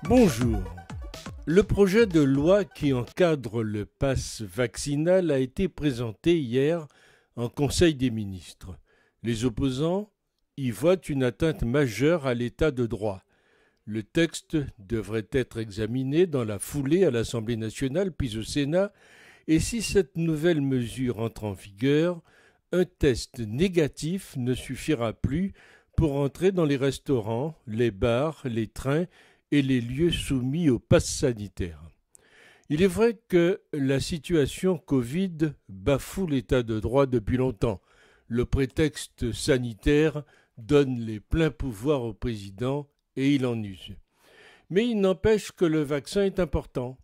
Bonjour. Le projet de loi qui encadre le pass vaccinal a été présenté hier en Conseil des ministres. Les opposants y voient une atteinte majeure à l'état de droit. Le texte devrait être examiné dans la foulée à l'Assemblée nationale puis au Sénat, et si cette nouvelle mesure entre en vigueur, un test négatif ne suffira plus pour entrer dans les restaurants, les bars, les trains et les lieux soumis au pass sanitaire. Il est vrai que la situation Covid bafoue l'état de droit depuis longtemps. Le prétexte sanitaire donne les pleins pouvoirs au président et il en use. Mais il n'empêche que le vaccin est important.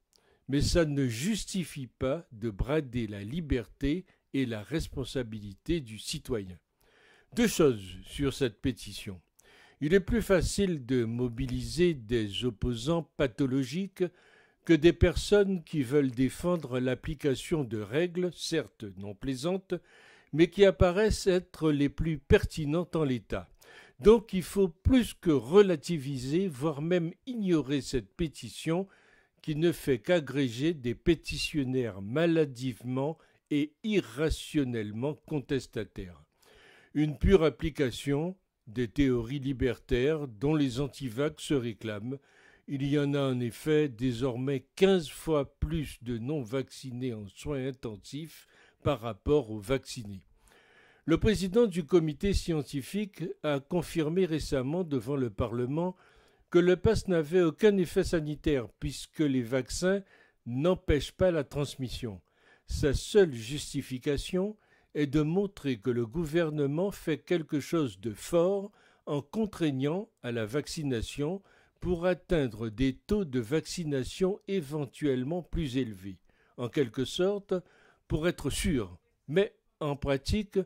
Mais ça ne justifie pas de brader la liberté et la responsabilité du citoyen. Deux choses sur cette pétition. Il est plus facile de mobiliser des opposants pathologiques que des personnes qui veulent défendre l'application de règles, certes non plaisantes, mais qui apparaissent être les plus pertinentes en l'état. Donc il faut plus que relativiser, voire même ignorer cette pétition qui ne fait qu'agréger des pétitionnaires maladivement et irrationnellement contestataires. Une pure application des théories libertaires dont les antivax se réclament. Il y en a en effet désormais 15 fois plus de non-vaccinés en soins intensifs par rapport aux vaccinés. Le président du comité scientifique a confirmé récemment devant le Parlement que le pass n'avait aucun effet sanitaire puisque les vaccins n'empêchent pas la transmission. Sa seule justification est de montrer que le gouvernement fait quelque chose de fort en contraignant à la vaccination pour atteindre des taux de vaccination éventuellement plus élevés. En quelque sorte, pour être sûr. Mais, en pratique,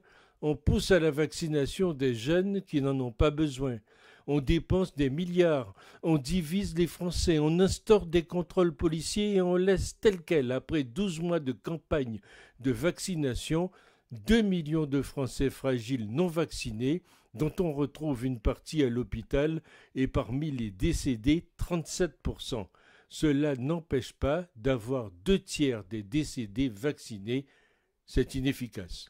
on pousse à la vaccination des jeunes qui n'en ont pas besoin. On dépense des milliards, on divise les Français, on instaure des contrôles policiers et on laisse tel quel, après 12 mois de campagne de vaccination, 2 millions de Français fragiles non vaccinés, dont on retrouve une partie à l'hôpital, et parmi les décédés, 37%. Cela n'empêche pas d'avoir 2/3 des décédés vaccinés. C'est inefficace.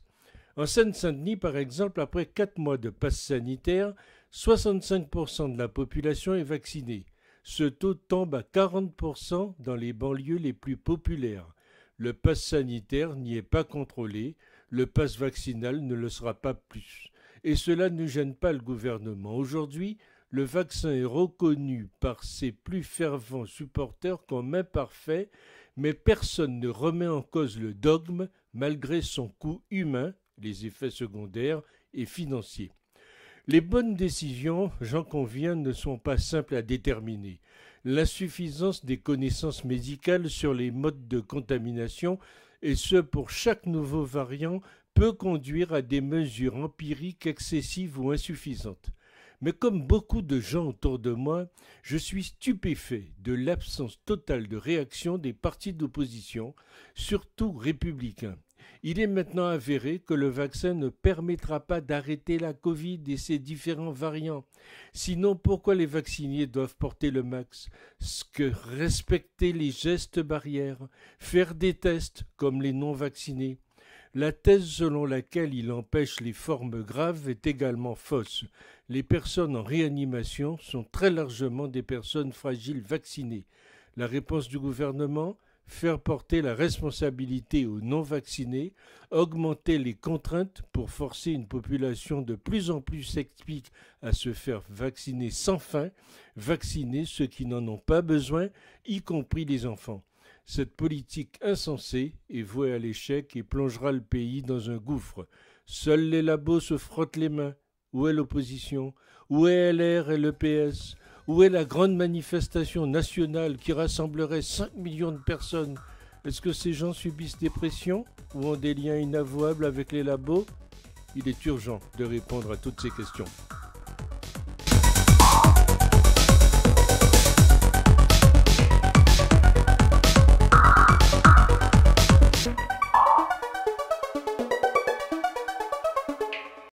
En Seine-Saint-Denis, par exemple, après 4 mois de passe sanitaire, 65% de la population est vaccinée. Ce taux tombe à 40% dans les banlieues les plus populaires. Le pass sanitaire n'y est pas contrôlé, le pass vaccinal ne le sera pas plus. Et cela ne gêne pas le gouvernement. Aujourd'hui, le vaccin est reconnu par ses plus fervents supporters comme imparfait, mais personne ne remet en cause le dogme malgré son coût humain, les effets secondaires et financiers. Les bonnes décisions, j'en conviens, ne sont pas simples à déterminer. L'insuffisance des connaissances médicales sur les modes de contamination, et ce pour chaque nouveau variant, peut conduire à des mesures empiriques excessives ou insuffisantes. Mais comme beaucoup de gens autour de moi, je suis stupéfait de l'absence totale de réaction des partis d'opposition, surtout républicains. Il est maintenant avéré que le vaccin ne permettra pas d'arrêter la Covid et ses différents variants. Sinon, pourquoi les vaccinés doivent porter le masque, respecter les gestes barrières, faire des tests comme les non-vaccinés? La thèse selon laquelle il empêche les formes graves est également fausse. Les personnes en réanimation sont très largement des personnes fragiles vaccinées. La réponse du gouvernement ? Faire porter la responsabilité aux non-vaccinés, augmenter les contraintes pour forcer une population de plus en plus sceptique à se faire vacciner sans fin, vacciner ceux qui n'en ont pas besoin, y compris les enfants. Cette politique insensée est vouée à l'échec et plongera le pays dans un gouffre. Seuls les labos se frottent les mains. Où est l'opposition? Où est LR et le PS? Où est la grande manifestation nationale qui rassemblerait 5 millions de personnes? Est-ce que ces gens subissent des pressions ou ont des liens inavouables avec les labos? Il est urgent de répondre à toutes ces questions.